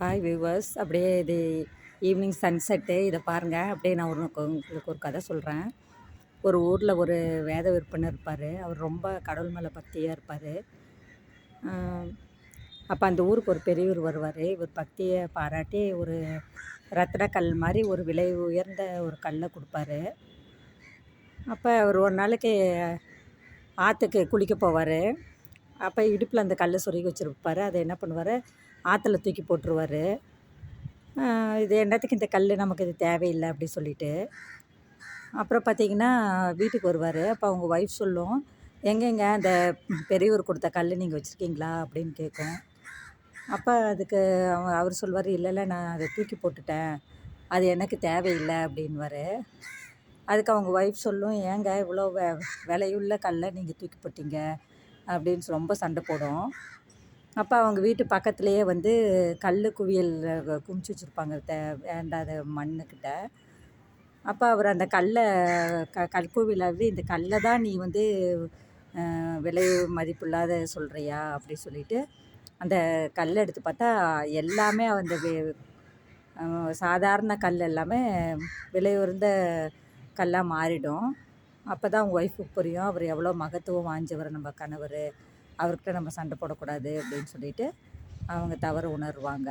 Hi viewers, அப்படியே இது evening sunset. இதை பாருங்கள். அப்படியே நான் உங்களுக்கு ஒரு கதை சொல்கிறேன். ஒரு ஊரில் ஒரு வேத விற்பனர் இருப்பார். அவர் ரொம்ப கடவுள் மேலே பக்தியாக இருப்பார். அப்போ அந்த ஊருக்கு ஒரு பெரியவர் வருவார். இவர் பக்தியை பாராட்டி ஒரு ரத்தினக்கல் மாதிரி ஒரு விலை உயர்ந்த ஒரு கல்லை கொடுப்பாரு. அப்போ அவர் ஒரு நாளைக்கு ஆற்றுக்கு குளிக்க போவார். அப்போ இடுப்பில் அந்த கல்லை சொருகி வச்சுருப்பார். அதை என்ன பண்ணுவார், ஆற்றுல தூக்கி போட்டுருவார். இது என்னத்துக்கு இந்த கல், நமக்கு இது தேவையில்லை அப்படி சொல்லிட்டு. அப்புறம் பார்த்திங்கன்னா வீட்டுக்கு வருவார். அப்போ அவங்க ஒய்ஃப் சொல்லும், எங்கெங்க அந்த பெரியவர் கொடுத்த கல் நீங்கள் வச்சுருக்கீங்களா அப்படின்னு கேட்கும். அப்போ அதுக்கு அவர் சொல்வார், இல்லை நான் அதை தூக்கி போட்டுட்டேன், அது எனக்கு தேவையில்லை அப்படின்வார். அதுக்கு அவங்க ஒய்ஃப் சொல்லும், ஏங்க இவ்வளோ விலையுள்ள கல்லை நீங்கள் தூக்கி போட்டீங்க அப்படின்னு ரொம்ப சண்டை போடும். அப்போ அவங்க வீட்டு பக்கத்துலேயே வந்து கல் குவியல் குமிச்சு வச்சுருப்பாங்க, வேண்டாத மண்ணுக்கிட்ட. அப்போ அவர் அந்த கல்லை கற்கோவிலாவது, இந்த கல்லை தான் நீ வந்து விலை மதிப்பில்லாத சொல்கிறியா அப்படி சொல்லிட்டு அந்த கல்லை எடுத்து பார்த்தா எல்லாமே அந்த சாதாரண கல் எல்லாமே விலை உயர்ந்த கல்லாக மாறிடும். அப்போ தான் அவங்க ஒய்ஃபுக்கு புரியும், அவர் எவ்வளோ மகத்துவம் வாய்ஞ்சவர் நம்ம கணவர், அவர்கிட்ட நம்ம சண்டை போடக்கூடாது அப்படின்னு சொல்லிட்டு அவங்க தவறு உணர்வாங்க.